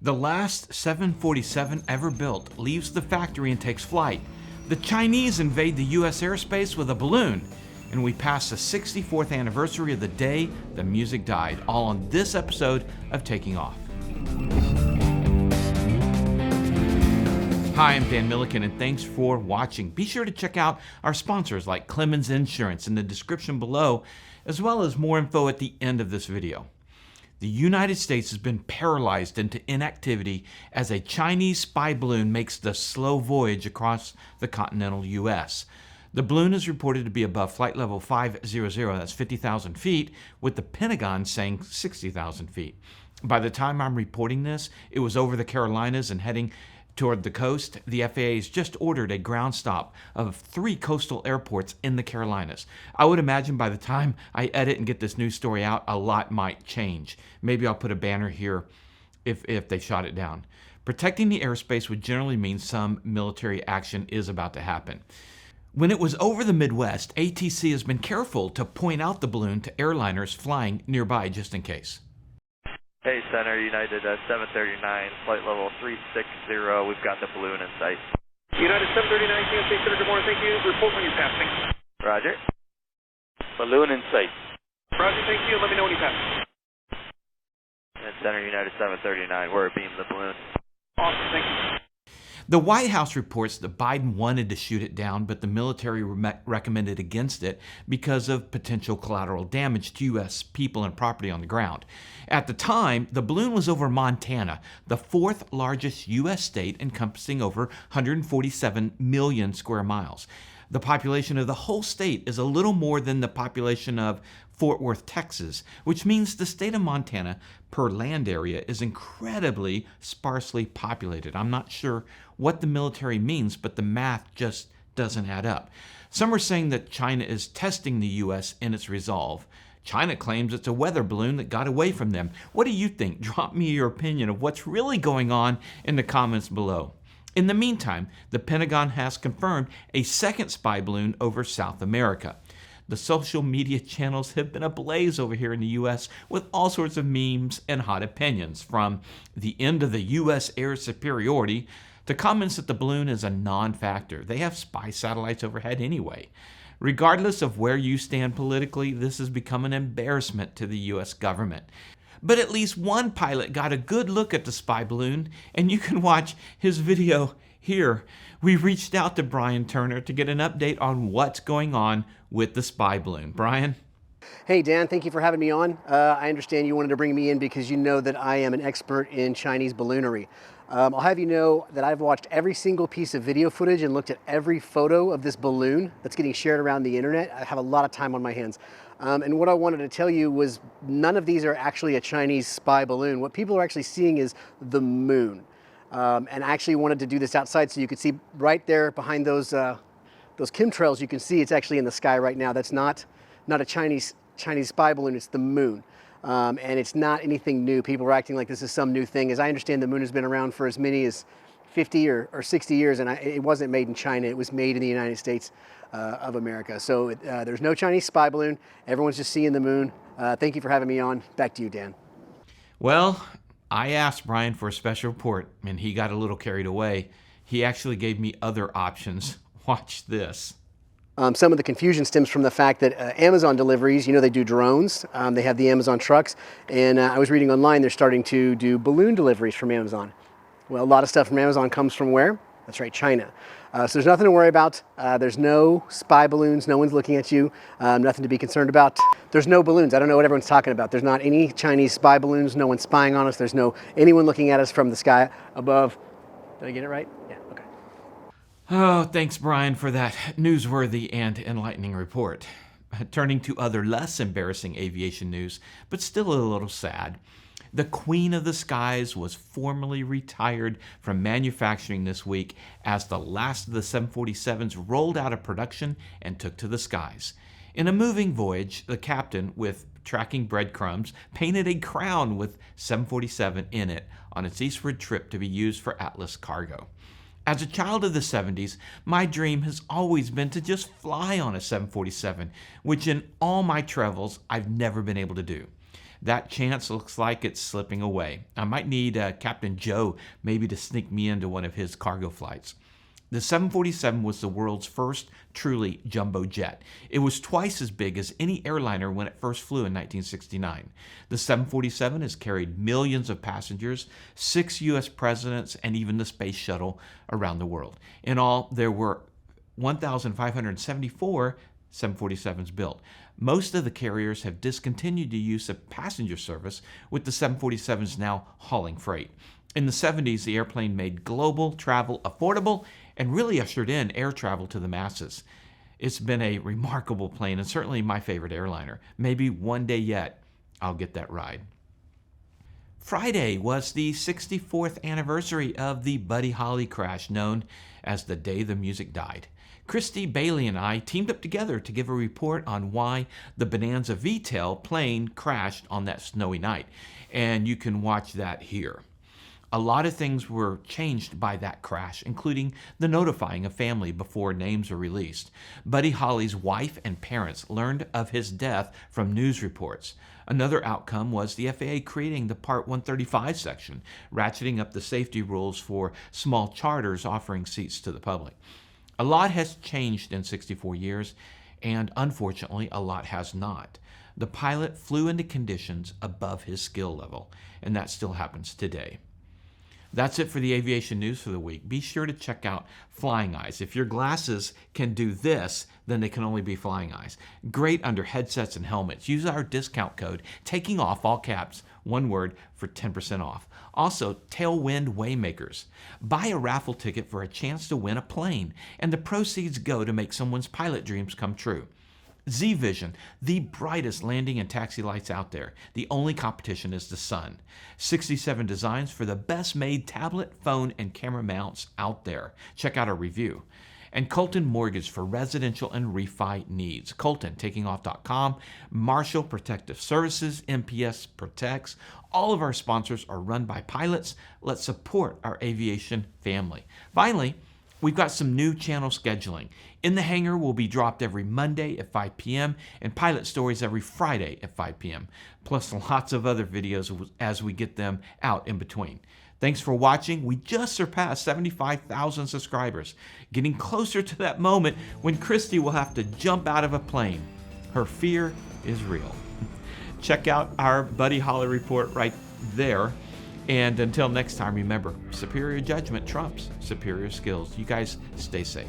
The last 747 ever built leaves the factory and takes flight. The Chinese invade the U.S. airspace with a balloon. And we pass the 64th anniversary of the day the music died, all on this episode of Taking Off. Hi, I'm Dan Milliken, and thanks for watching. Be sure to check out our sponsors like Clemens Insurance in the description below, as well as more info at the end of this video. The United States has been paralyzed into inactivity as a Chinese spy balloon makes the slow voyage across the continental U.S. The balloon is reported to be above flight level 500, that's 50,000 feet, with the Pentagon saying 60,000 feet. By the time I'm reporting this, it was over the Carolinas and heading toward the coast. The FAA has just ordered a ground stop of 3 coastal airports in the Carolinas. I would imagine by the time I edit and get this news story out, a lot might change. Maybe I'll put a banner here if they shot it down. Protecting the airspace would generally mean some military action is about to happen. When it was over the Midwest, ATC has been careful to point out the balloon to airliners flying nearby just in case. Hey, Center, United 739, flight level 360, we've got the balloon in sight. United 739, TNC Center, good morning, thank you. Report when you're passing. Roger. Balloon in sight. Roger, thank you, let me know when you pass. And Center, United 739, we're beaming the balloon. Awesome, thank you. The White House reports that Biden wanted to shoot it down, but the military recommended against it because of potential collateral damage to U.S. people and property on the ground. At the time, the balloon was over Montana, the 4th largest U.S. state, encompassing over 147 million square miles. The population of the whole state is a little more than the population of Fort Worth, Texas, which means the state of Montana per land area is incredibly sparsely populated. I'm not sure what the military means, but the math just doesn't add up. Some are saying that China is testing the U.S. in its resolve. China claims it's a weather balloon that got away from them. What do you think? Drop me your opinion of what's really going on in the comments below. In the meantime, the Pentagon has confirmed a second spy balloon over South America. The social media channels have been ablaze over here in the U.S. with all sorts of memes and hot opinions, from the end of the U.S. air superiority to comments that the balloon is a non-factor. They have spy satellites overhead anyway. Regardless of where you stand politically, this has become an embarrassment to the U.S. government. But at least one pilot got a good look at the spy balloon, and you can watch his video here. We reached out to Brian Turner to get an update on what's going on with the spy balloon. Brian? Hey Dan, thank you for having me on. I understand you wanted to bring me in because you know that I am an expert in Chinese balloonery. I'll have you know that I've watched every single piece of video footage and looked at every photo of this balloon that's getting shared around the internet. I have a lot of time on my hands. And what I wanted to tell you was none of these are actually a Chinese spy balloon. What people are actually seeing is the moon. And I actually wanted to do this outside so you could see right there behind those chemtrails. You can see it's actually in the sky right now. That's not a Chinese spy balloon. It's the moon. And it's not anything new. People are acting like this is some new thing. As I understand, the moon has been around for as many as 50 or 60 years, and it wasn't made in China. It was made in the United States of America. So there's no Chinese spy balloon. Everyone's just seeing the moon. Thank you for having me on. Back to you, Dan. Well, I asked Brian for a special report, and he got a little carried away. He actually gave me other options. Watch this. Some of the confusion stems from the fact that Amazon deliveries, you know, they do drones. They have the Amazon trucks. And I was reading online, they're starting to do balloon deliveries from Amazon. Well, a lot of stuff from Amazon comes from where? That's right, China. So there's nothing to worry about. There's no spy balloons. No one's looking at you. Nothing to be concerned about. There's no balloons. I don't know what everyone's talking about. There's not any Chinese spy balloons. No one's spying on us. There's no anyone looking at us from the sky above. Did I get it right? Yeah, okay. Oh, thanks, Brian, for that newsworthy and enlightening report. Turning to other less embarrassing aviation news, but still a little sad. The Queen of the Skies was formally retired from manufacturing this week as the last of the 747s rolled out of production and took to the skies. In a moving voyage, the captain, with tracking breadcrumbs, painted a crown with 747 in it on its eastward trip to be used for Atlas cargo. As a child of the 70s, my dream has always been to just fly on a 747, which in all my travels I've never been able to do. That chance looks like it's slipping away. I might need Captain Joe maybe to sneak me into one of his cargo flights. The 747 was the world's first truly jumbo jet. It was twice as big as any airliner when it first flew in 1969. The 747 has carried millions of passengers, 6 U.S. presidents, and even the space shuttle around the world. In all, there were 1,574 747s built. Most of the carriers have discontinued the use of passenger service, with the 747s now hauling freight. In the 70s, the airplane made global travel affordable and really ushered in air travel to the masses. It's been a remarkable plane and certainly my favorite airliner. Maybe one day yet, I'll get that ride. Friday was the 64th anniversary of the Buddy Holly crash, known as the day the music died. Christy Bailey and I teamed up together to give a report on why the Bonanza V-tail plane crashed on that snowy night, and you can watch that here. A lot of things were changed by that crash, including the notifying of family before names were released. Buddy Holly's wife and parents learned of his death from news reports. Another outcome was the FAA creating the Part 135 section, ratcheting up the safety rules for small charters offering seats to the public. A lot has changed in 64 years, and unfortunately, a lot has not. The pilot flew into conditions above his skill level, and that still happens today. That's it for the aviation news for the week. Be sure to check out Flying Eyes. If your glasses can do this, then they can only be Flying Eyes. Great under headsets and helmets. Use our discount code, taking off all caps, one word, for 10% off. Also, Tailwind Waymakers. Buy a raffle ticket for a chance to win a plane, and the proceeds go to make someone's pilot dreams come true. Z-Vision, the brightest landing and taxi lights out there. The only competition is the sun. 67 designs for the best made tablet, phone, and camera mounts out there. Check out our review. And Colton Mortgage for residential and refi needs. Colton, takingoff.com, Marshal Protective Services, MPS Protects. All of our sponsors are run by pilots. Let's support our aviation family. Finally, we've got some new channel scheduling. In the Hangar will be dropped every Monday at 5 p.m. and Pilot Stories every Friday at 5 p.m. Plus lots of other videos as we get them out in between. Thanks for watching. We just surpassed 75,000 subscribers, getting closer to that moment when Christy will have to jump out of a plane. Her fear is real. Check out our Buddy Holly report right there. And until next time, remember, superior judgment trumps superior skills. You guys stay safe.